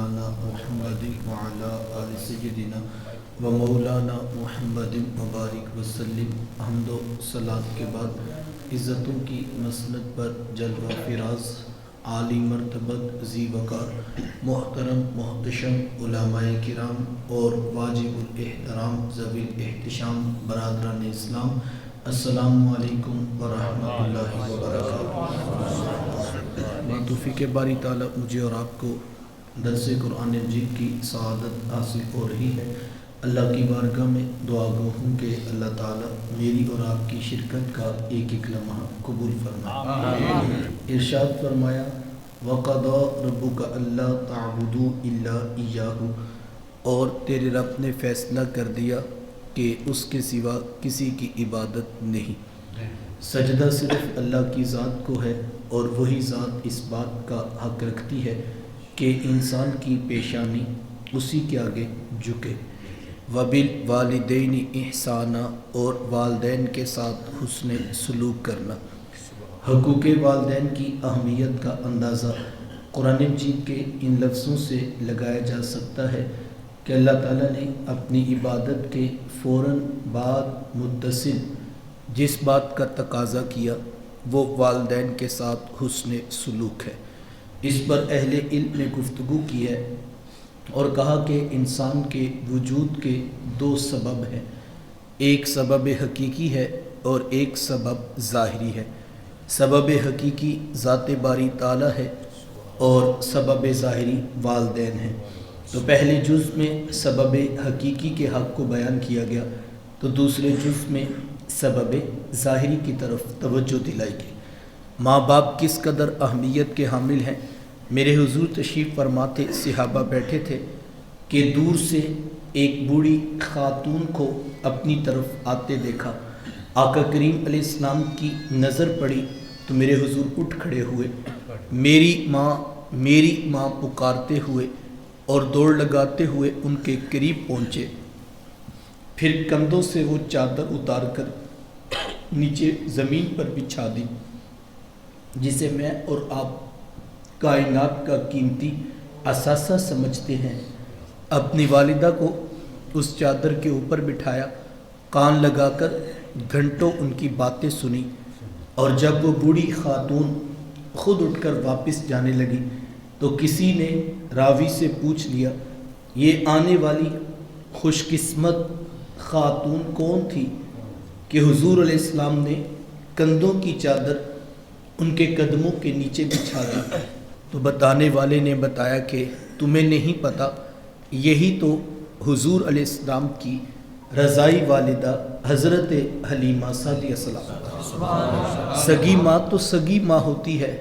مولانا محمد وعلی آل سیدنا و مولانا محمد مبارک وسلم۔ حمد و صلات کے بعد عزتوں کی مسند پر جلوہ فراز، عالی مرتبت، ذی وقار، محترم محتشم علماء کرام اور واجب الاحترام ذوی الاحتشام برادران اسلام، السلام علیکم ورحمۃ اللہ وبرکاتہ۔ توفیق باری تعالیٰ مجھے اور آپ کو درس قرآن مجید کی سعادت حاصل ہو رہی ہے۔ اللہ کی بارگاہ میں دعا گو ہوں کہ اللہ تعالیٰ میری اور آپ کی شرکت کا ایک ایک لمحہ قبول فرمائے۔ ارشاد فرمایا وَقَضَىٰ رَبُّكَ أَلَّا تَعْبُدُوا إِلَّا إِيَّاهُ، اور تیرے رب نے فیصلہ کر دیا کہ اس کے سوا کسی کی عبادت نہیں۔ سجدہ صرف اللہ کی ذات کو ہے اور وہی ذات اس بات کا حق رکھتی ہے کہ انسان کی پیشانی اسی کے آگے جھکے۔ وَبِالْوَالِدَيْنِ إِحْسَانًا، اور والدین کے ساتھ حسن سلوک کرنا۔ حقوق والدین کی اہمیت کا اندازہ قرآن مجید کے ان لفظوں سے لگایا جا سکتا ہے کہ اللہ تعالیٰ نے اپنی عبادت کے فوراً بعد متصل جس بات کا تقاضا کیا وہ والدین کے ساتھ حسن سلوک ہے۔ اس پر اہل علم نے گفتگو کی ہے اور کہا کہ انسان کے وجود کے دو سبب ہیں، ایک سبب حقیقی ہے اور ایک سبب ظاہری ہے۔ سبب حقیقی ذات باری تعالیٰ ہے اور سبب ظاہری والدین ہیں۔ تو پہلے جز میں سبب حقیقی کے حق کو بیان کیا گیا، تو دوسرے جز میں سبب ظاہری کی طرف توجہ دلائی گئی۔ ماں باپ کس قدر اہمیت کے حامل ہیں۔ میرے حضور تشریف فرماتے صحابہ بیٹھے تھے کہ دور سے ایک بوڑھی خاتون کو اپنی طرف آتے دیکھا۔ آقا کریم علیہ السلام کی نظر پڑی تو میرے حضور اٹھ کھڑے ہوئے، میری ماں پکارتے ہوئے اور دوڑ لگاتے ہوئے ان کے قریب پہنچے، پھر کندھوں سے وہ چادر اتار کر نیچے زمین پر بچھا دی جسے میں اور آپ کائنات کا قیمتی اثاثہ سمجھتے ہیں۔ اپنی والدہ کو اس چادر کے اوپر بٹھایا، کان لگا کر گھنٹوں ان کی باتیں سنی، اور جب وہ بوڑھی خاتون خود اٹھ کر واپس جانے لگی تو کسی نے راوی سے پوچھ لیا یہ آنے والی خوش قسمت خاتون کون تھی کہ حضور علیہ السلام نے کندھوں کی چادر ان کے قدموں کے نیچے بچھا دی؟ تو بتانے والے نے بتایا کہ تمہیں نہیں پتہ، یہی تو حضور علیہ السلام کی رضائی والدہ حضرت حلیمہ سعدیہ السلام۔ سگی ماں تو سگی ماں ہوتی ہے،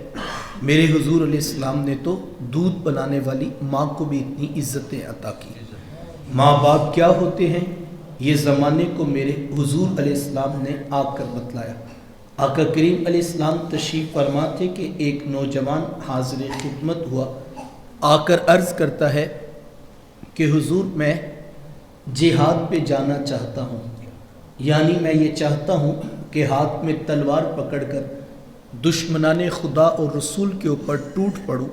میرے حضور علیہ السلام نے تو دودھ بنانے والی ماں کو بھی اتنی عزتیں عطا کی۔ ماں باپ کیا ہوتے ہیں یہ زمانے کو میرے حضور علیہ السلام نے آ کر بتلایا۔ آقا کریم علیہ السلام تشریف فرما تھے کہ ایک نوجوان حاضر خدمت ہوا، آ کر عرض کرتا ہے کہ حضور میں جہاد پہ جانا چاہتا ہوں، یعنی میں یہ چاہتا ہوں کہ ہاتھ میں تلوار پکڑ کر دشمنان خدا اور رسول کے اوپر ٹوٹ پڑوں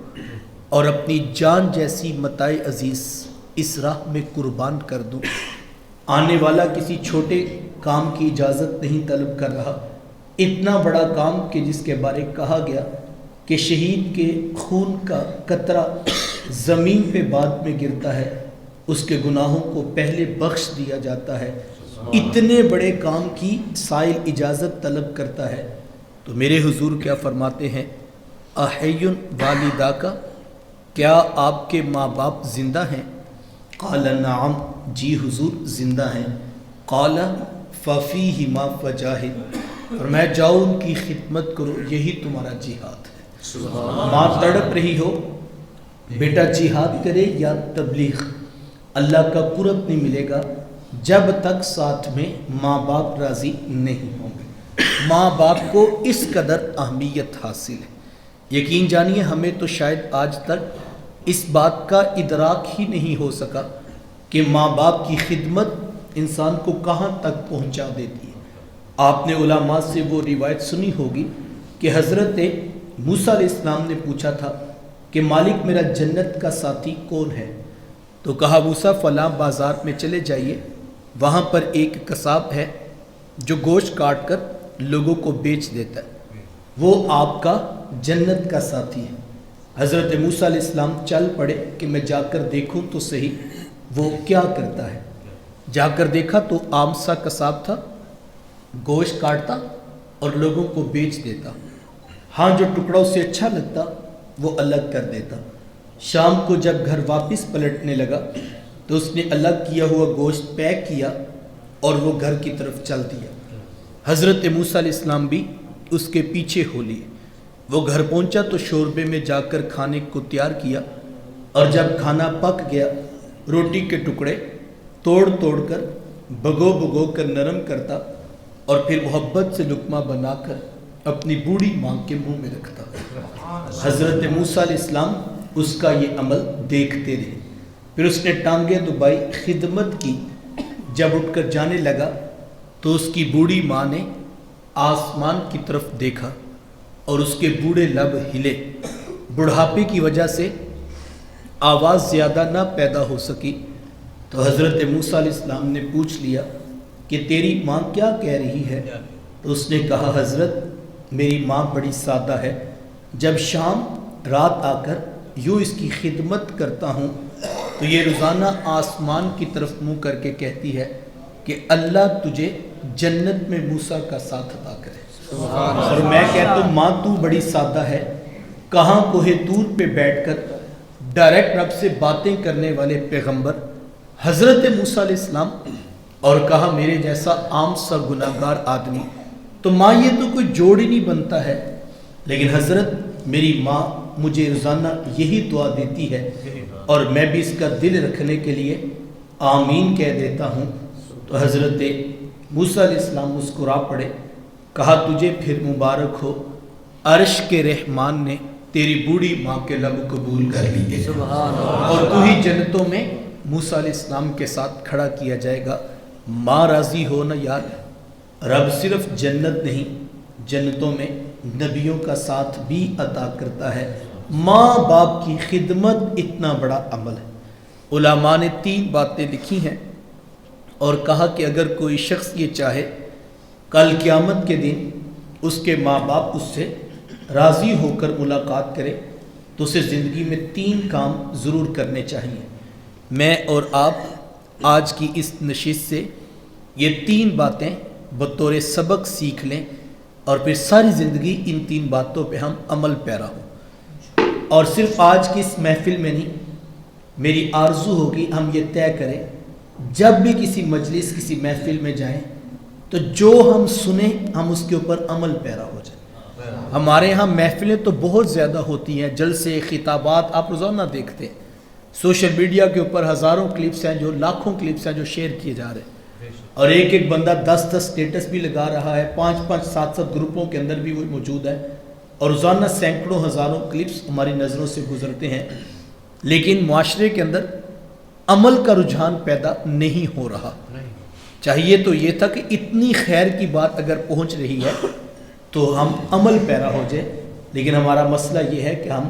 اور اپنی جان جیسی متاع عزیز اس راہ میں قربان کر دوں۔ آنے والا کسی چھوٹے کام کی اجازت نہیں طلب کر رہا، اتنا بڑا کام کہ جس کے بارے کہا گیا کہ شہید کے خون کا قطرہ زمین پہ بعد میں گرتا ہے، اس کے گناہوں کو پہلے بخش دیا جاتا ہے، اتنے بڑے کام کی سائل اجازت طلب کرتا ہے۔ تو میرے حضور کیا فرماتے ہیں احیٌ والدہ کا، کیا آپ کے ماں باپ زندہ ہیں؟ قال نعم، جی حضور زندہ ہیں۔ قال ففیہما فجاہد، اور میں جاؤ ان کی خدمت کرو، یہی تمہارا جہاد ہے۔ ماں تڑپ رہی ہو، بیٹا جہاد کرے یا تبلیغ، اللہ کا قرب نہیں ملے گا جب تک ساتھ میں ماں باپ راضی نہیں ہوں گے۔ ماں باپ کو اس قدر اہمیت حاصل ہے، یقین جانیے ہمیں تو شاید آج تک اس بات کا ادراک ہی نہیں ہو سکا کہ ماں باپ کی خدمت انسان کو کہاں تک پہنچا دیتی ہے۔ آپ نے علماء سے وہ روایت سنی ہوگی کہ حضرت موسیٰ علیہ السلام نے پوچھا تھا کہ مالک میرا جنت کا ساتھی کون ہے؟ تو کہا موسیٰ فلاں بازار میں چلے جائیے، وہاں پر ایک قصاب ہے جو گوشت کاٹ کر لوگوں کو بیچ دیتا ہے، وہ آپ کا جنت کا ساتھی ہے۔ حضرت موسیٰ علیہ السلام چل پڑے کہ میں جا کر دیکھوں تو صحیح وہ کیا کرتا ہے۔ جا کر دیکھا تو عام سا قصاب تھا، گوشت کاٹتا اور لوگوں کو بیچ دیتا، ہاں جو ٹکڑا اسے اچھا لگتا وہ الگ کر دیتا۔ شام کو جب گھر واپس پلٹنے لگا تو اس نے الگ کیا ہوا گوشت پیک کیا اور وہ گھر کی طرف چل دیا۔ حضرت موسیٰ علیہ السلام بھی اس کے پیچھے ہو لیے۔ وہ گھر پہنچا تو شوربے میں جا کر کھانے کو تیار کیا، اور جب کھانا پک گیا روٹی کے ٹکڑے توڑ توڑ کر بھگو بھگو کر نرم کرتا اور پھر محبت سے لقمہ بنا کر اپنی بوڑھی ماں کے منہ میں رکھتا۔ حضرت موسیٰ علیہ السلام اس کا یہ عمل دیکھتے رہے۔ پھر اس نے ٹانگیں دبائی، خدمت کی۔ جب اٹھ کر جانے لگا تو اس کی بوڑھی ماں نے آسمان کی طرف دیکھا اور اس کے بوڑھے لب ہلے۔ بڑھاپے کی وجہ سے آواز زیادہ نہ پیدا ہو سکی تو حضرت موسیٰ علیہ السلام نے پوچھ لیا کہ تیری ماں کیا کہہ رہی ہے؟ تو اس نے کہا حضرت میری ماں بڑی سادہ ہے، جب شام رات آ کر یوں اس کی خدمت کرتا ہوں تو یہ روزانہ آسمان کی طرف منہ کر کے کہتی ہے کہ اللہ تجھے جنت میں موسیٰ کا ساتھ عطا کرے۔ اور میں کہتا ہوں ماں تو بڑی سادہ ہے، کہاں کوہ طور پہ بیٹھ کر ڈائریکٹ رب سے باتیں کرنے والے پیغمبر حضرت موسیٰ علیہ السلام، اور کہا میرے جیسا عام سا گناہگار آدمی، تو ماں یہ تو کوئی جوڑ ہی نہیں بنتا ہے۔ لیکن حضرت میری ماں مجھے روزانہ یہی دعا دیتی ہے اور میں بھی اس کا دل رکھنے کے لیے آمین کہہ دیتا ہوں۔ تو حضرت موسیٰ علیہ السلام مسکرا پڑے، کہا تجھے پھر مبارک ہو، عرش کے رحمان نے تیری بوڑھی ماں کے لب قبول کر لیے اور تو ہی جنتوں میں موسیٰ علیہ السلام کے ساتھ کھڑا کیا جائے گا۔ ماں راضی ہو نا یار، رب صرف جنت نہیں جنتوں میں نبیوں کا ساتھ بھی عطا کرتا ہے۔ ماں باپ کی خدمت اتنا بڑا عمل ہے۔ علماء نے 3 باتیں لکھی ہیں اور کہا کہ اگر کوئی شخص یہ چاہے کل قیامت کے دن اس کے ماں باپ اس سے راضی ہو کر ملاقات کرے تو اسے زندگی میں 3 کام ضرور کرنے چاہیے۔ میں اور آپ آج کی اس نشست سے یہ 3 باتیں بطور سبق سیکھ لیں اور پھر ساری زندگی ان 3 باتوں پہ ہم عمل پیرا ہوں۔ اور صرف آج کی اس محفل میں نہیں، میری آرزو ہوگی ہم یہ طے کریں جب بھی کسی مجلس کسی محفل میں جائیں تو جو ہم سنیں ہم اس کے اوپر عمل پیرا ہو جائیں۔ ہمارے ہاں محفلیں تو بہت زیادہ ہوتی ہیں، جلسے خطابات آپ روزانہ دیکھتے ہیں، سوشل میڈیا کے اوپر ہزاروں کلپس ہیں، جو لاکھوں کلپس ہیں جو شیئر کیے جا رہے ہیں، اور ایک بندہ 10 سٹیٹس بھی لگا رہا ہے، 5 7 گروپوں کے اندر بھی وہ موجود ہے، اور روزانہ سینکڑوں ہزاروں کلپس ہماری نظروں سے گزرتے ہیں، لیکن معاشرے کے اندر عمل کا رجحان پیدا نہیں ہو رہا۔ چاہیے تو یہ تھا کہ اتنی خیر کی بات اگر پہنچ رہی ہے تو ہم عمل پیرا ہو جائے، لیکن ہمارا مسئلہ یہ ہے کہ ہم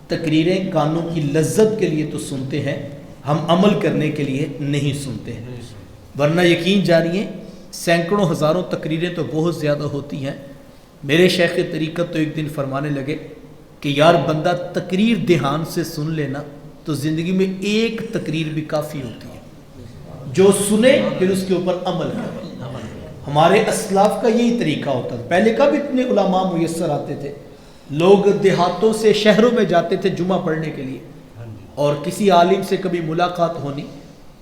تقریریں کانوں کی لذت کے لیے تو سنتے ہیں، ہم عمل کرنے کے لیے نہیں سنتے ہیں، ورنہ یقین جانیے سینکڑوں ہزاروں تقریریں تو بہت زیادہ ہوتی ہیں۔ میرے شیخ طریقت تو ایک دن فرمانے لگے کہ یار بندہ تقریر دھیان سے سن لینا تو زندگی میں ایک تقریر بھی کافی ہوتی ہے، جو سنے پھر اس کے اوپر عمل کرے۔ ہمارے اسلاف کا یہی طریقہ ہوتا تھا، پہلے کب اتنے علماء میسر آتے تھے، لوگ دیہاتوں سے شہروں میں جاتے تھے جمعہ پڑھنے کے لیے، اور کسی عالم سے کبھی ملاقات ہونی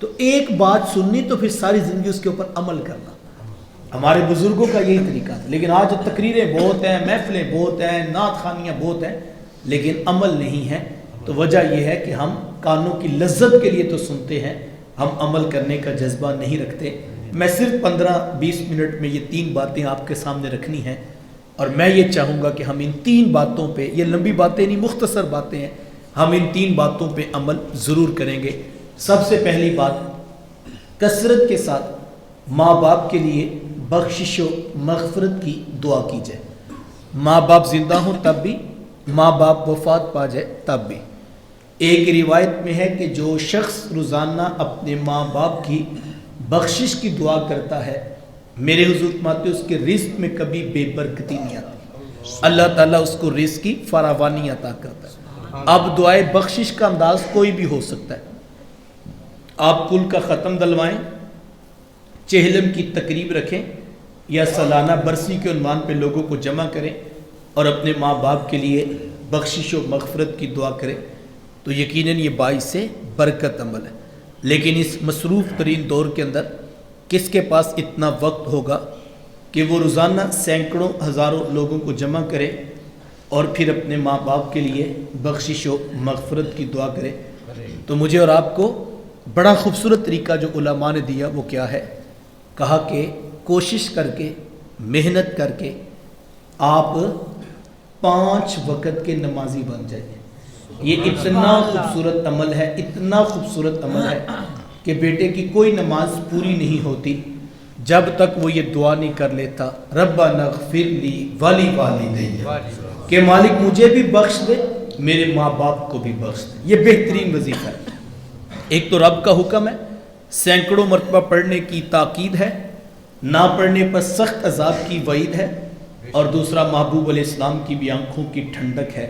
تو ایک بات سننی تو پھر ساری زندگی اس کے اوپر عمل کرنا۔ ہمارے بزرگوں کا یہی طریقہ تھا، لیکن آج تقریریں بہت ہیں، محفلیں بہت ہیں، نعت خوانیاں بہت ہیں، لیکن عمل نہیں ہے۔ تو وجہ یہ ہے کہ ہم کانوں کی لذت کے لیے تو سنتے ہیں، ہم عمل کرنے کا جذبہ نہیں رکھتے۔ میں صرف 15-20 منٹ میں یہ 3 باتیں آپ کے سامنے رکھنی ہیں، اور میں یہ چاہوں گا کہ ہم ان 3 باتوں پہ، یہ لمبی باتیں نہیں مختصر باتیں ہیں، ہم ان 3 باتوں پہ عمل ضرور کریں گے۔ سب سے پہلی بات، کثرت کے ساتھ ماں باپ کے لیے بخشش و مغفرت کی دعا کی جائے۔ ماں باپ زندہ ہوں تب بھی ماں باپ وفات پا جائے تب بھی۔ ایک روایت میں ہے کہ جو شخص روزانہ اپنے ماں باپ کی بخشش کی دعا کرتا ہے، میرے حضور فرماتے اس کے رزق میں کبھی بے برکتی نہیں آتی، اللہ تعالیٰ اس کو رزق کی فراوانی عطا کرتا ہے۔ اب دعائے بخشش کا انداز کوئی بھی ہو سکتا ہے۔ آپ کل کا ختم دلوائیں، چہلم کی تقریب رکھیں، یا سالانہ برسی کے عنوان پہ لوگوں کو جمع کریں اور اپنے ماں باپ کے لیے بخشش و مغفرت کی دعا کریں، تو یقیناً یہ باعث سے برکت عمل ہے۔ لیکن اس مصروف ترین دور کے اندر کس کے پاس اتنا وقت ہوگا کہ وہ روزانہ سینکڑوں ہزاروں لوگوں کو جمع کرے اور پھر اپنے ماں باپ کے لیے بخشش و مغفرت کی دعا کرے؟ تو مجھے اور آپ کو بڑا خوبصورت طریقہ جو علماء نے دیا وہ کیا ہے؟ کہا کہ کوشش کر کے، محنت کر کے آپ 5 وقت کے نمازی بن جائیں۔ یہ اتنا خوبصورت عمل ہے، اتنا خوبصورت عمل ہے کہ بیٹے کی کوئی نماز پوری نہیں ہوتی جب تک وہ یہ دعا نہیں کر لیتا، ربنا اغفر لی ولی والدی، کہ مالک مجھے بھی بخش دے، میرے ماں باپ کو بھی بخش دے۔ یہ بہترین وظیفہ ہے۔ ایک تو رب کا حکم ہے، سینکڑوں مرتبہ پڑھنے کی تاکید ہے، نہ پڑھنے پر سخت عذاب کی وعید ہے، اور دوسرا محبوب علیہ السلام کی بھی آنکھوں کی ٹھنڈک ہے،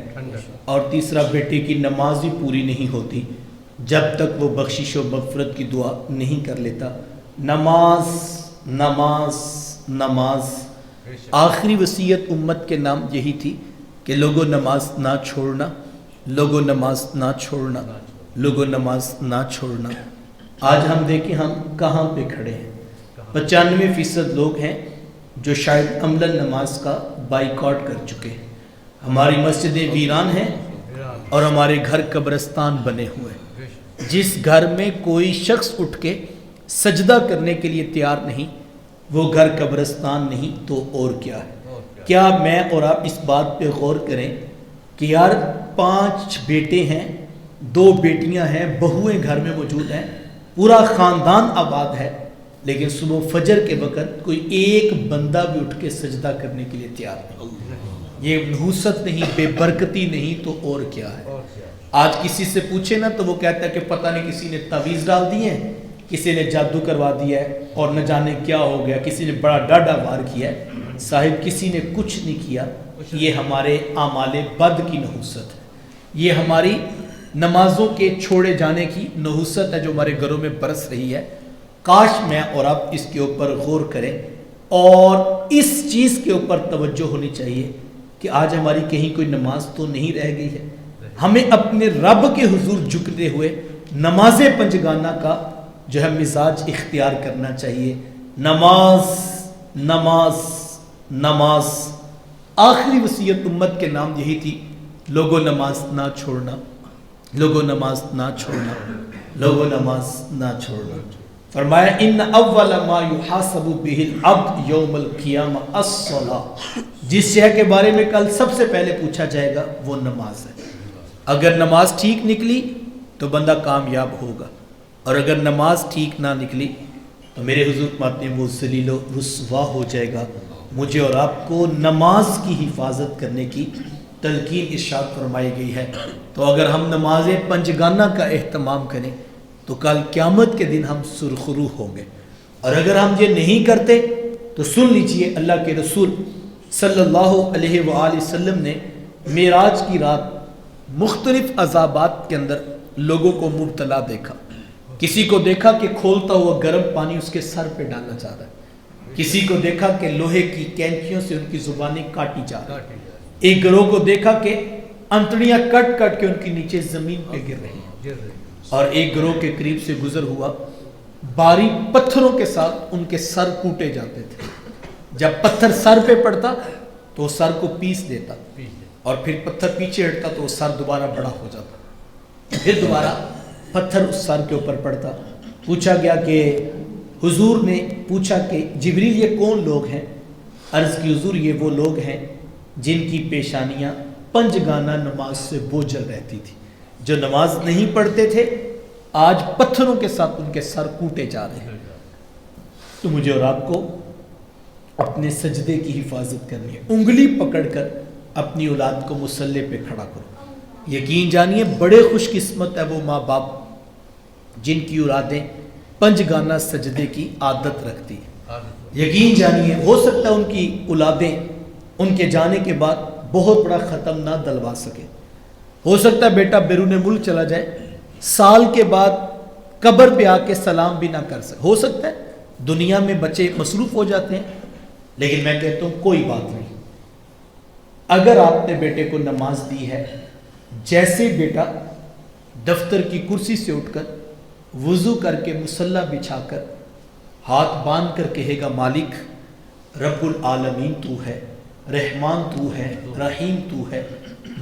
اور تیسرا بیٹے کی نماز ہی پوری نہیں ہوتی جب تک وہ بخشش و مغفرت کی دعا نہیں کر لیتا۔ نماز نماز نماز، آخری وصیت امت کے نام یہی تھی کہ لوگوں نماز نہ چھوڑنا، لوگوں نماز نہ چھوڑنا، لوگوں نماز نہ چھوڑنا۔ آج ہم دیکھیں ہم کہاں پہ کھڑے ہیں۔ 95% لوگ ہیں جو شاید عملاً نماز کا بائیکاٹ کر چکے ہیں۔ ہماری مسجدیں ویران ہیں اور ہمارے گھر قبرستان بنے ہوئے ہیں۔ جس گھر میں کوئی شخص اٹھ کے سجدہ کرنے کے لیے تیار نہیں، وہ گھر قبرستان نہیں تو اور کیا ہے۔ کیا میں اور آپ اس بات پہ غور کریں کہ یار 5 بیٹے ہیں، 2 بیٹیاں ہیں، بہویں گھر میں موجود ہیں، پورا خاندان آباد ہے، لیکن صبح فجر کے وقت کوئی ایک بندہ بھی اٹھ کے سجدہ کرنے کے لیے تیار نہیں۔ یہ نحوست نہیں، بے برکتی نہیں تو اور کیا ہے۔ آج کسی سے پوچھے نا تو وہ کہتا ہے کہ پتہ نہیں کسی نے تعویذ ڈال دی ہے، کسی نے جادو کروا دیا ہے، اور نہ جانے کیا ہو گیا، کسی نے بڑا ڈاڈا وار کیا ہے۔ صاحب کسی نے کچھ نہیں کیا، یہ ہمارے اعمال بد کی نحوست ہے، یہ ہماری نمازوں کے چھوڑے جانے کی نحوست ہے جو ہمارے گھروں میں برس رہی ہے۔ کاش میں اور آپ اس کے اوپر غور کریں، اور اس چیز کے اوپر توجہ ہونی چاہیے کہ آج ہماری کہیں کوئی نماز تو نہیں رہ گئی ہے۔ ہمیں اپنے رب کے حضور جھکتے ہوئے نماز پنجگانہ کا جو ہے مزاج اختیار کرنا چاہیے۔ نماز نماز نماز، آخری وصیت امت کے نام یہی تھی، لوگوں نماز نہ چھوڑنا، لوگوں نماز نہ چھوڑنا، لوگوں نماز نہ چھوڑنا۔ فرمایا ان اول ما یحاسب به العبد یوم القیامہ الصلاۃ، جس شے کے بارے میں کل سب سے پہلے پوچھا جائے گا وہ نماز ہے۔ اگر نماز ٹھیک نکلی تو بندہ کامیاب ہوگا، اور اگر نماز ٹھیک نہ نکلی تو میرے حضور فرماتے ہیں وہ ذلیل و رسوا ہو جائے گا۔ مجھے اور آپ کو نماز کی حفاظت کرنے کی تلقین ارشاد فرمائی گئی ہے۔ تو اگر ہم نماز پنجگانہ کا اہتمام کریں تو کل قیامت کے دن ہم سرخرو ہوں گے، اور اگر ہم یہ نہیں کرتے تو سن لیجئے اللہ کے رسول صلی اللہ علیہ وآلہ وسلم نے معراج کی رات مختلف عذابات کے اندر لوگوں کو مبتلا دیکھا۔ کسی کو دیکھا کہ کھولتا ہوا گرم پانی اس کے سر پہ ڈالنا چاہ رہا ہے، کسی کو دیکھا کہ لوہے کی کینچیوں سے ان کی زبانیں کاٹی جا رہی، ایک گروہ کو دیکھا کہ انتڑیاں کٹ کٹ کے ان کی نیچے زمین پہ گر رہی، اور ایک گروہ کے قریب سے گزر ہوا، باریک پتھروں کے ساتھ ان کے سر کوٹے جاتے تھے۔ جب پتھر سر پہ پڑتا تو وہ سر کو پیس دیتا، اور پھر پتھر پیچھے ہٹتا تو وہ سر دوبارہ بڑا ہو جاتا، پھر دوبارہ پتھر اس سر کے اوپر پڑتا۔ پوچھا گیا کہ حضور نے پوچھا کہ جبریل یہ کون لوگ ہیں؟ عرض کی حضور یہ وہ لوگ ہیں جن کی پیشانیاں پنجگانہ نماز سے بوجھل رہتی تھی، جو نماز نہیں پڑھتے تھے، آج پتھروں کے ساتھ ان کے سر کوٹے جا رہے ہیں۔ تو مجھے اور آپ کو اپنے سجدے کی حفاظت کرنی ہے، انگلی پکڑ کر اپنی اولاد کو مصلی پہ کھڑا کرو۔ یقین جانیے بڑے خوش قسمت ہے وہ ماں باپ جن کی اولادیں پنجگانہ سجدے کی عادت رکھتی ہیں۔ یقین جانیے ہو سکتا ہے ان کی اولادیں ان کے جانے کے بعد بہت بڑا ختم نہ دلوا سکے، ہو سکتا ہے بیٹا بیرون ملک چلا جائے، سال کے بعد قبر پہ آ کے سلام بھی نہ کر سکے، ہو سکتا ہے دنیا میں بچے مصروف ہو جاتے ہیں، لیکن میں کہتا ہوں کوئی بات نہیں۔ اگر آپ نے بیٹے کو نماز دی ہے، جیسے بیٹا دفتر کی کرسی سے اٹھ کر وضو کر کے مصلی بچھا کر ہاتھ باندھ کر کہے گا مالک رب العالمین تو ہے، رحمان تو ہے، رحیم تو ہے،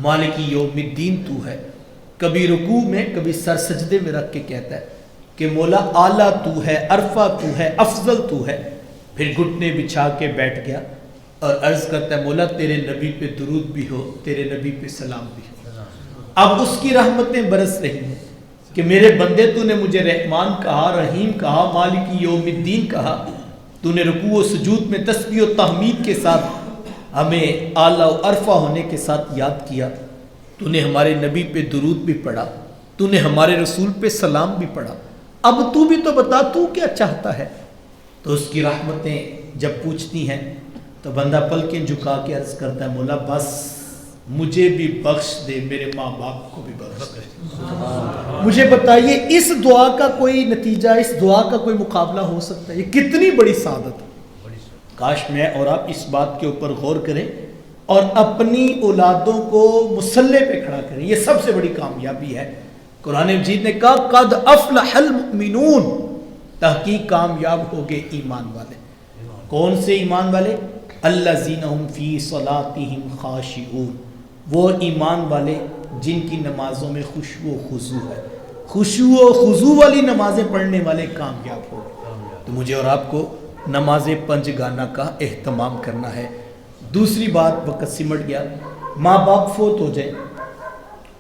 مالک یوم الدین تو ہے، کبھی رکوع میں کبھی سر سجدے میں رکھ کے کہتا ہے کہ مولا اعلیٰ تو ہے، عرفہ تو ہے، افضل تو ہے، پھر گھٹنے بچھا کے بیٹھ گیا اور عرض کرتا ہے مولا تیرے نبی پہ درود بھی ہو، تیرے نبی پہ سلام بھی ہو۔ اب اس کی رحمتیں برس رہی ہیں کہ میرے بندے تو نے مجھے رحمان کہا، رحیم کہا، مالک یوم الدین کہا، تو نے رکوع و سجود میں تسبیح و تحمید کے ساتھ ہمیں اعلیٰ و عرفہ ہونے کے ساتھ یاد کیا، تو نے ہمارے نبی پہ درود بھی پڑھا، تو نے ہمارے رسول پہ سلام بھی پڑھا، اب تو بھی تو بتا تو کیا چاہتا ہے۔ تو اس کی رحمتیں جب پوچھتی ہیں تو بندہ پلکیں جھکا کے عرض کرتا ہے مولا بس مجھے بھی بخش دے، میرے ماں باپ کو بھی بخش دے۔ مجھے بتائیے اس دعا کا کوئی نتیجہ، اس دعا کا کوئی مقابلہ ہو سکتا ہے؟ یہ کتنی بڑی سعادت ہے۔ کاش میں اور آپ اس بات کے اوپر غور کریں اور اپنی اولادوں کو مصلی پہ کھڑا کریں، یہ سب سے بڑی کامیابی ہے۔ قرآن مجید نے کہا قد افلح المؤمنون، تحقیق کامیاب ہو گئے ایمان والے۔ کون سے ایمان والے؟ الذین هم فی صلاتهم خاشعون، وہ ایمان والے جن کی نمازوں میں خشوع و خضوع ہے۔ خشوع و خضوع والی نمازیں پڑھنے والے کامیاب ہو گئے۔ تو مجھے اور آپ کو نماز پنجگانہ کا اہتمام کرنا ہے۔ دوسری بات، وقت سمٹ گیا، ماں باپ فوت ہو جائیں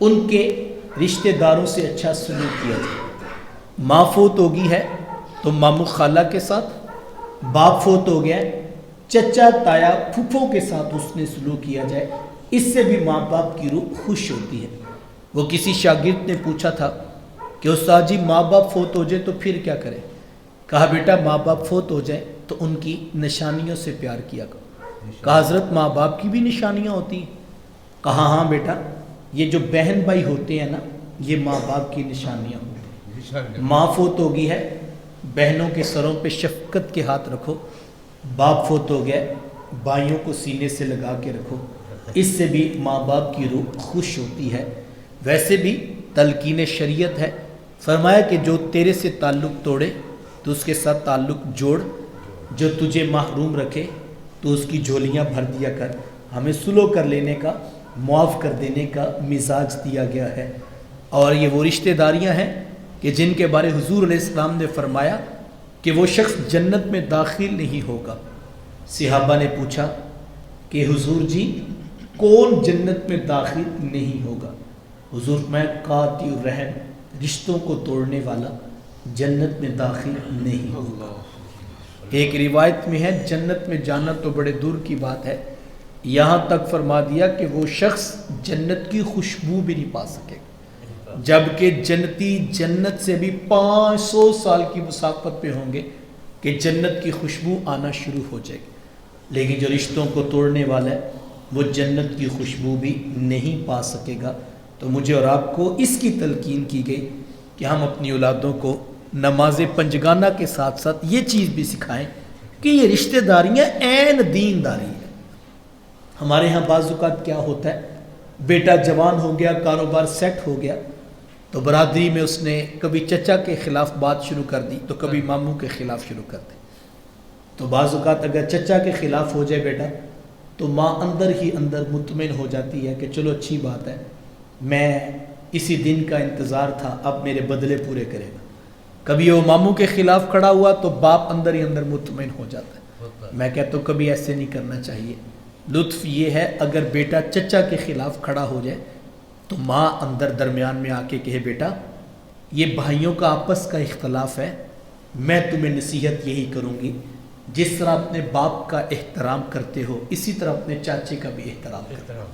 ان کے رشتہ داروں سے اچھا سلوک کیا جائے۔ ماں فوت ہوگی ہے تو ماموں خالہ کے ساتھ، باپ فوت ہو گیا ہے چچا تایا پھپھوں کے ساتھ اس نے سلوک کیا جائے، اس سے بھی ماں باپ کی روح خوش ہوتی ہے۔ وہ کسی شاگرد نے پوچھا تھا کہ استاد جی ماں باپ فوت ہو جائے تو پھر کیا کریں؟ کہا بیٹا ماں باپ فوت ہو جائیں تو ان کی نشانیوں سے پیار کیا کرو۔ کہا حضرت ماں باپ کی بھی نشانیاں ہوتی ہیں؟ کہا ہاں بیٹا، یہ جو بہن بھائی ہوتے ہیں نا یہ ماں باپ کی نشانیاں ہوتی ہیں۔ ماں فوت ہو گئی ہے، بہنوں کے سروں پہ شفقت کے ہاتھ رکھو، باپ فوت ہو گیا بھائیوں کو سینے سے لگا کے رکھو، اس سے بھی ماں باپ کی روح خوش ہوتی ہے۔ ویسے بھی تلقین شریعت ہے، فرمایا کہ جو تیرے سے تعلق توڑے تو اس کے ساتھ تعلق جوڑ، جو تجھے محروم رکھے تو اس کی جھولیاں بھر دیا کر۔ ہمیں سلو کر لینے کا، معاف کر دینے کا مزاج دیا گیا ہے، اور یہ وہ رشتہ داریاں ہیں کہ جن کے بارے حضور علیہ السلام نے فرمایا کہ وہ شخص جنت میں داخل نہیں ہوگا۔ صحابہ نے پوچھا کہ حضور جی کون جنت میں داخل نہیں ہوگا؟ حضور میں قاطع الرحم، رشتوں کو توڑنے والا جنت میں داخل نہیں ہوگا۔ ایک روایت میں ہے جنت میں جانا تو بڑے دور کی بات ہے، یہاں تک فرما دیا کہ وہ شخص جنت کی خوشبو بھی نہیں پا سکے، جبکہ جنتی جنت سے بھی 500 سال کی مسافت پہ ہوں گے کہ جنت کی خوشبو آنا شروع ہو جائے گی، لیکن جو رشتوں کو توڑنے والا ہے وہ جنت کی خوشبو بھی نہیں پا سکے گا۔ تو مجھے اور آپ کو اس کی تلقین کی گئی کہ ہم اپنی اولادوں کو نماز پنجگانہ کے ساتھ ساتھ یہ چیز بھی سکھائیں کہ یہ رشتہ داریاں عین دینداری ہے۔ ہمارے ہاں بعض اوقات کیا ہوتا ہے، بیٹا جوان ہو گیا، کاروبار سیٹ ہو گیا، تو برادری میں اس نے کبھی چچا کے خلاف بات شروع کر دی تو کبھی ماموں کے خلاف شروع کر دی۔ تو بعض اوقات اگر چچا کے خلاف ہو جائے بیٹا تو ماں اندر ہی اندر مطمئن ہو جاتی ہے کہ چلو اچھی بات ہے، میں اسی دن کا انتظار تھا، اب میرے بدلے پورے کرے گا۔ کبھی وہ ماموں کے خلاف کھڑا ہوا تو باپ اندر ہی اندر مطمئن ہو جاتا ہے۔ میں کہتا ہوں کبھی ایسے نہیں کرنا چاہیے۔ لطف یہ ہے اگر بیٹا چچا کے خلاف کھڑا ہو جائے تو ماں اندر درمیان میں آ کے کہے بیٹا یہ بھائیوں کا آپس کا اختلاف ہے، میں تمہیں نصیحت یہی کروں گی، جس طرح اپنے باپ کا احترام کرتے ہو اسی طرح اپنے چاچے کا بھی احترام کرتے ہو۔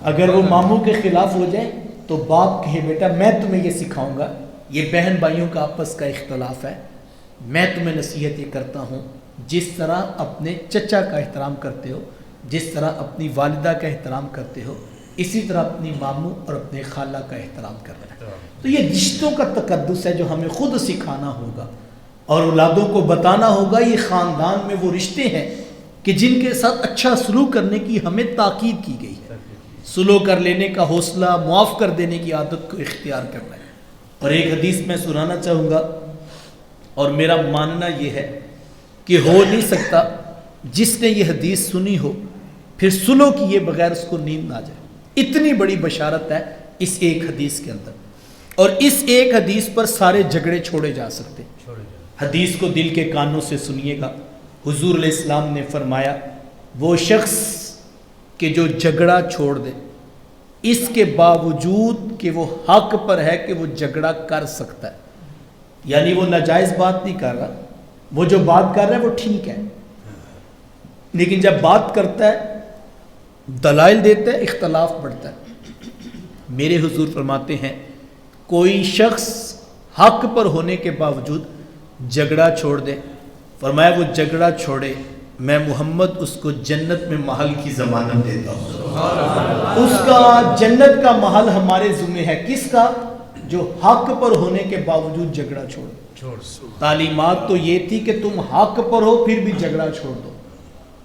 اگر وہ ماموں کے خلاف ہو جائے تو باپ کہے بیٹا میں تمہیں یہ سکھاؤں گا، یہ بہن بھائیوں کا آپس کا اختلاف ہے، میں تمہیں نصیحت یہ کرتا ہوں جس طرح اپنے چچا کا احترام کرتے ہو، جس طرح اپنی والدہ کا احترام کرتے ہو، اسی طرح اپنی ماموں اور اپنے خالہ کا احترام کرنا ہے۔ تو یہ رشتوں کا تقدس ہے جو ہمیں خود سکھانا ہوگا اور اولادوں کو بتانا ہوگا۔ یہ خاندان میں وہ رشتے ہیں کہ جن کے ساتھ اچھا سلوک کرنے کی ہمیں تاکید کی گئی ہے، سلوک کر لینے کا حوصلہ، معاف کر دینے کی عادت کو اختیار کرنا ہے۔ اور ایک حدیث میں سنانا چاہوں گا، اور میرا ماننا یہ ہے کہ ہو نہیں سکتا جس نے یہ حدیث سنی ہو پھر سلو کیے بغیر اس کو نیند نہ جائے۔ اتنی بڑی بشارت ہے اس ایک حدیث کے اندر، اور اس ایک حدیث پر سارے جھگڑے چھوڑے جا سکتے۔ حدیث کو دل کے کانوں سے سنیے گا۔ حضور علیہ السلام نے فرمایا وہ شخص کہ جو جھگڑا چھوڑ دے اس کے باوجود کہ وہ حق پر ہے کہ وہ جھگڑا کر سکتا ہے، یعنی وہ ناجائز بات نہیں کر رہا، وہ جو بات کر رہا ہے وہ ٹھیک ہے، لیکن جب بات کرتا ہے دلائل دیتا ہے اختلاف بڑھتا ہے۔ میرے حضور فرماتے ہیں کوئی شخص حق پر ہونے کے باوجود جھگڑا چھوڑ دے، فرمایا وہ جھگڑا چھوڑے، میں محمد اس کو جنت میں محل کی ضمانت دیتا ہوں۔ اس کا جنت کا محل ہمارے ذمہ ہے، کس کا؟ جو حق پر ہونے کے باوجود جھگڑا چھوڑے۔ تعلیمات تو یہ تھی کہ تم حق پر ہو پھر بھی جھگڑا چھوڑ دو۔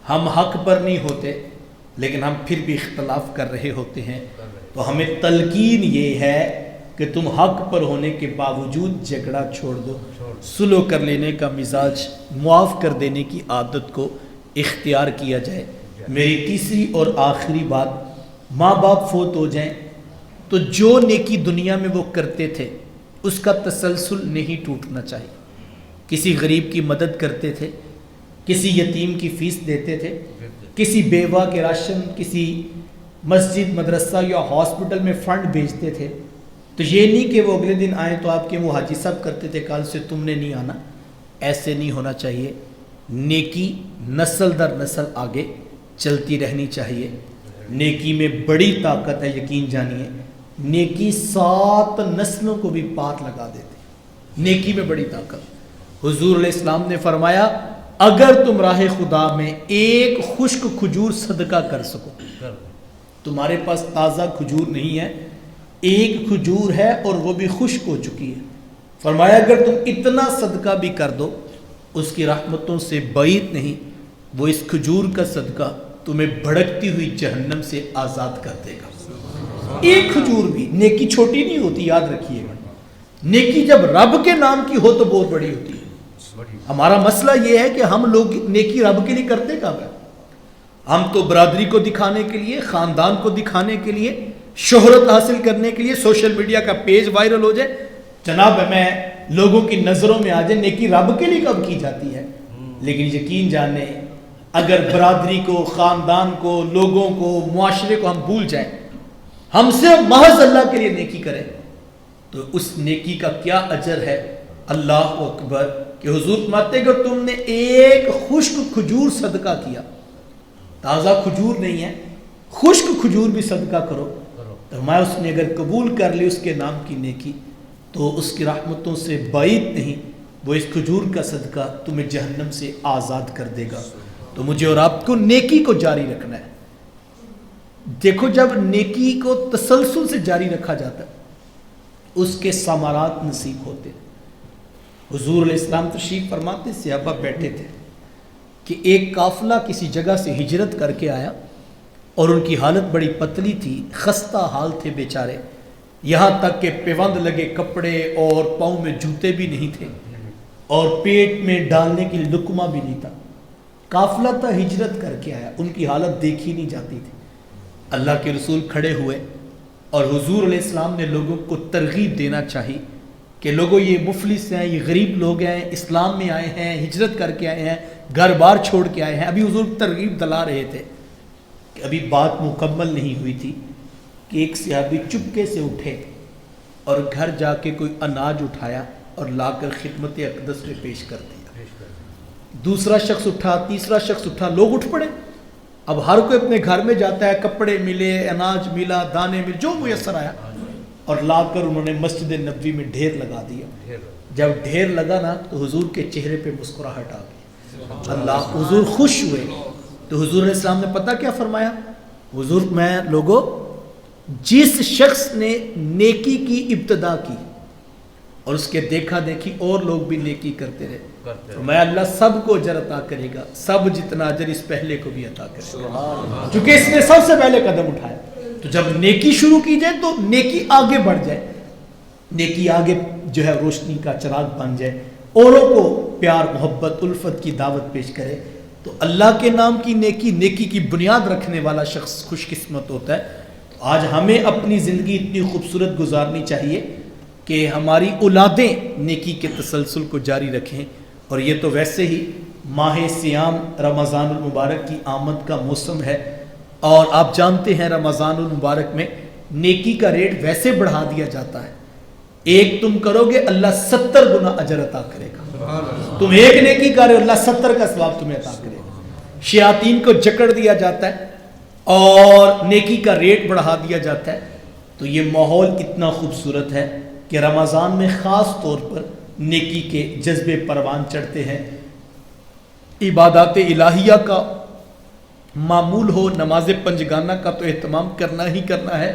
ہم حق پر نہیں ہوتے لیکن ہم پھر بھی اختلاف کر رہے ہوتے ہیں، تو ہمیں تلقین یہ ہے کہ تم حق پر ہونے کے باوجود جھگڑا چھوڑ دو، سلو کر لینے کا مزاج، معاف کر دینے کی عادت کو اختیار کیا جائے۔ میری تیسری اور آخری بات، ماں باپ فوت ہو جائیں تو جو نیکی دنیا میں وہ کرتے تھے اس کا تسلسل نہیں ٹوٹنا چاہیے۔ کسی غریب کی مدد کرتے تھے، کسی یتیم کی فیس دیتے تھے، کسی بیوہ کے راشن، کسی مسجد، مدرسہ یا ہاسپٹل میں فنڈ بھیجتے تھے، تو یہ نہیں کہ وہ اگلے دن آئیں تو آپ کے وہ حاجی صاحب کرتے تھے کل سے تم نے نہیں آنا، ایسے نہیں ہونا چاہیے۔ نیکی نسل در نسل آگے چلتی رہنی چاہیے۔ نیکی میں بڑی طاقت ہے، یقین جانیے، نیکی 7 نسلوں کو بھی پار لگا دیتے، نیکی میں بڑی طاقت۔ حضور علیہ السلام نے فرمایا اگر تم راہ خدا میں ایک خشک کھجور صدقہ کر سکو، تمہارے پاس تازہ کھجور نہیں ہے، ایک کھجور ہے اور وہ بھی خشک ہو چکی ہے، فرمایا اگر تم اتنا صدقہ بھی کر دو اس کی رحمتوں سے بعید نہیں، وہ اس کھجور کا صدقہ تمہیں بھڑکتی ہوئی جہنم سے آزاد کر دے گا۔ ایک کھجور بھی، نیکی چھوٹی نہیں ہوتی، یاد رکھیے گا، نیکی جب رب کے نام کی ہو تو بہت بڑی ہوتی ہے۔ ہمارا مسئلہ یہ ہے کہ ہم لوگ نیکی رب کے لیے کرتے کب ہے؟ ہم تو برادری کو دکھانے کے لیے، خاندان کو دکھانے کے لیے، شہرت حاصل کرنے کے لیے، سوشل میڈیا کا پیج وائرل ہو جائے، جناب میں لوگوں کی نظروں میں آ جائے، نیکی رب کے لیے کب کی جاتی ہے؟ لیکن یقین جانیں اگر برادری کو، خاندان کو، لوگوں کو، معاشرے کو ہم بھول جائیں، ہم سے محض اللہ کے لیے نیکی کریں تو اس نیکی کا کیا اجر ہے، اللہ اکبر۔ کہ حضور فرماتے کہ تم نے ایک خشک کھجور صدقہ کیا، تازہ کھجور نہیں ہے، خشک کھجور بھی صدقہ کرو، فرمایا اس نے اگر قبول کر لی اس کے نام کی نیکی تو اس کی رحمتوں سے بعید نہیں، وہ اس کھجور کا صدقہ تمہیں جہنم سے آزاد کر دے گا۔ تو مجھے اور آپ کو نیکی کو جاری رکھنا ہے۔ دیکھو جب نیکی کو تسلسل سے جاری رکھا جاتا ہے اس کے ثمرات نصیب ہوتے ہیں۔ حضور علیہ السلام تشریف فرماتے، صحابہ بیٹھے تھے کہ ایک قافلہ کسی جگہ سے ہجرت کر کے آیا اور ان کی حالت بڑی پتلی تھی، خستہ حال تھے بیچارے، یہاں تک کہ پیوند لگے کپڑے اور پاؤں میں جوتے بھی نہیں تھے اور پیٹ میں ڈالنے کی لقمہ بھی نہیں تھا۔ قافلہ تھا، ہجرت کر کے آیا، ان کی حالت دیکھی نہیں جاتی تھی۔ اللہ کے رسول کھڑے ہوئے اور حضور علیہ السلام نے لوگوں کو ترغیب دینا چاہی کہ لوگوں یہ مفلس ہیں، یہ غریب لوگ ہیں، اسلام میں آئے ہیں، ہجرت کر کے آئے ہیں، گھر بار چھوڑ کے آئے ہیں۔ ابھی حضور ترغیب دلا رہے تھے کہ ابھی بات مکمل نہیں ہوئی تھی کہ ایک صحابی چپکے سے اٹھے اور گھر جا کے کوئی اناج اٹھایا اور لا کر خدمت اقدس میں پیش کر دیا۔ دوسرا شخص اٹھا، تیسرا شخص اٹھا، لوگ اٹھ پڑے، اب ہر کوئی اپنے گھر میں جاتا ہے، کپڑے ملے، اناج ملا، دانے ملے، جو میسر آیا، اور لا کر انہوں نے مسجد نبوی میں ڈھیر لگا دیا۔ جب ڈھیر لگا نا تو حضور کے چہرے پہ مسکراہٹ آ گئی، اللہ، حضور خوش ہوئے۔ تو حضور علیہ السلام نے پتہ کیا فرمایا؟ حضور، میں لوگوں، جس شخص نے نیکی کی ابتدا کی اور اس کے دیکھا دیکھی اور لوگ بھی نیکی کرتے رہے، تو میں اللہ سب کو اجر عطا کرے گا، سب جتنا اجر اس پہلے کو بھی عطا کرے گا، کیونکہ اس نے سب سے پہلے قدم اٹھایا۔ تو جب نیکی شروع کی جائے تو نیکی آگے بڑھ جائے، نیکی آگے جو ہے روشنی کا چراغ بن جائے، اوروں کو پیار، محبت، الفت کی دعوت پیش کرے، تو اللہ کے نام کی نیکی، نیکی کی بنیاد رکھنے والا شخص خوش قسمت ہوتا ہے۔ آج ہمیں اپنی زندگی اتنی خوبصورت گزارنی چاہیے کہ ہماری اولادیں نیکی کے تسلسل کو جاری رکھیں۔ اور یہ تو ویسے ہی ماہ سیام رمضان المبارک کی آمد کا موسم ہے، اور آپ جانتے ہیں رمضان المبارک میں نیکی کا ریٹ ویسے بڑھا دیا جاتا ہے، ایک تم کرو گے اللہ 70 گنا اجر عطا کرے گا، تم ایک نیکی کرو اللہ 70 کا ثواب تمہیں عطا کرے گا۔ شیاطین کو جکڑ دیا جاتا ہے اور نیکی کا ریٹ بڑھا دیا جاتا ہے۔ تو یہ ماحول اتنا خوبصورت ہے کہ رمضان میں خاص طور پر نیکی کے جذبے پروان چڑھتے ہیں، عبادات الہیہ کا معمول ہو، نماز پنجگانہ کا تو اہتمام کرنا ہی کرنا ہے،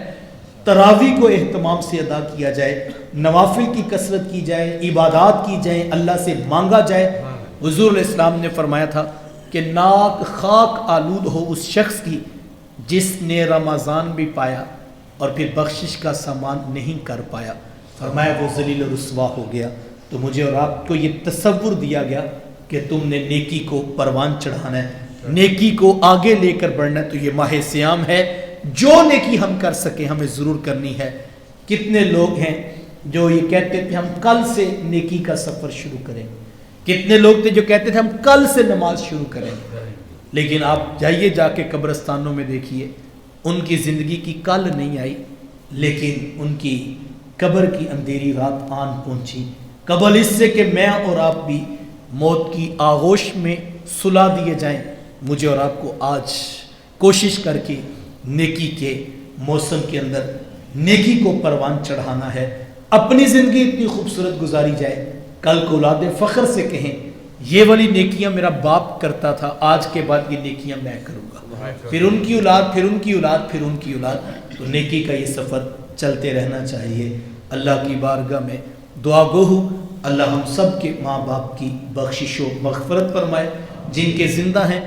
تراویح کو اہتمام سے ادا کیا جائے، نوافل کی کثرت کی جائے، عبادات کی جائیں، اللہ سے مانگا جائے۔ حضور علیہ السلام نے فرمایا تھا کہ ناک خاک آلود ہو اس شخص کی جس نے رمضان بھی پایا اور پھر بخشش کا سامان نہیں کر پایا، فرمایا وہ ذلیل و رسوا ہو گیا۔ تو مجھے اور آپ کو یہ تصور دیا گیا کہ تم نے نیکی کو پروان چڑھانا ہے، نیکی کو آگے لے کر بڑھنا ہے، تو یہ ماہ سیام ہے، جو نیکی ہم کر سکیں ہمیں ضرور کرنی ہے۔ کتنے لوگ ہیں جو یہ کہتے تھے ہم کل سے نیکی کا سفر شروع کریں، کتنے لوگ تھے جو کہتے تھے ہم کل سے نماز شروع کریں، لیکن آپ جائیے جا کے قبرستانوں میں دیکھیے، ان کی زندگی کی کل نہیں آئی، لیکن ان کی قبر کی اندھیری رات آن پہنچی، قبل اس سے کہ میں اور آپ بھی موت کی آغوش میں سلا دیے جائیں۔ مجھے اور آپ کو آج کوشش کر کے نیکی کے موسم کے اندر نیکی کو پروان چڑھانا ہے، اپنی زندگی اتنی خوبصورت گزاری جائے، کل کو اولادیں فخر سے کہیں یہ والی نیکیاں میرا باپ کرتا تھا، آج کے بعد یہ نیکیاں میں کروں گا، پھر ان کی اولاد، پھر ان کی اولاد، پھر ان کی اولاد۔ تو نیکی کا یہ سفر چلتے رہنا چاہیے۔ اللہ کی بارگاہ میں دعا گو ہوں اللہ ہم سب کے ماں باپ کی بخشش و مغفرت فرمائے، جن کے زندہ ہیں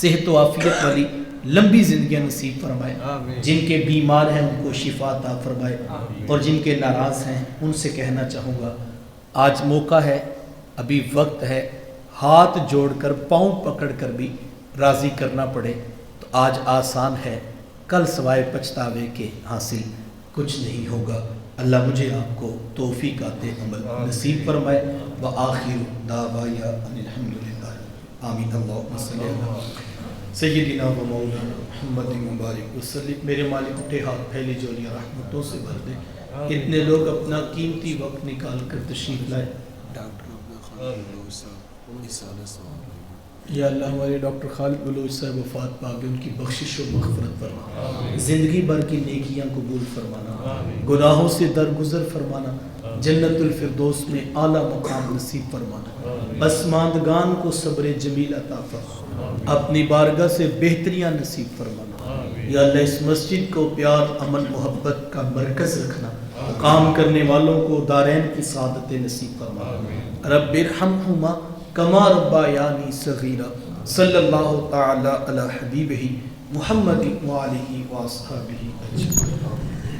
صحت و عافیت والی لمبی زندگیاں نصیب فرمائے، جن کے بیمار ہیں ان کو شفا عطا فرمائے، اور جن کے ناراض ہیں ان سے کہنا چاہوں گا آج موقع ہے، ابھی وقت ہے، ہاتھ جوڑ کر پاؤں پکڑ کر بھی راضی کرنا پڑے تو آج آسان ہے، کل سوائے پچھتاوے کے حاصل کچھ نہیں ہوگا۔ اللہ مجھے آپ کو توفیقات عمل نصیب فرمائے۔ وآخر دعوانا ان الحمدللہ، آمین۔ اللہم صلی علی سیدنا و مولانا محمد مبارک وسلم۔ میرے مالک اٹھے ہاتھ پھیلی جولیاں رحمتوں سے بھر دے، اتنے لوگ اپنا قیمتی وقت نکال کر تشریف لائے۔ یا اللہ ہمارے ڈاکٹر خالد بلوچ صاحب وفات پا گئے، ان کی بخشش و مغفرت فرمانا، زندگی بھر کی نیکیاں قبول فرمانا، گناہوں سے درگزر فرمانا، جنت الفردوس میں اعلیٰ مقام نصیب فرمانا، پسماندگان کو صبر جمیل عطا فرما، اپنی بارگاہ سے بہتریاں نصیب فرمانا۔ یا اللہ اس مسجد کو پیار، امن، محبت کا مرکز رکھنا، کام کرنے والوں کو دارین کی سعادت نصیب فرما۔ رب ارحمہما کما ربیانی صغیرا۔ صلی اللہ تعالی علی حبیبہ محمد وآلہ وصحبہ اجمعین۔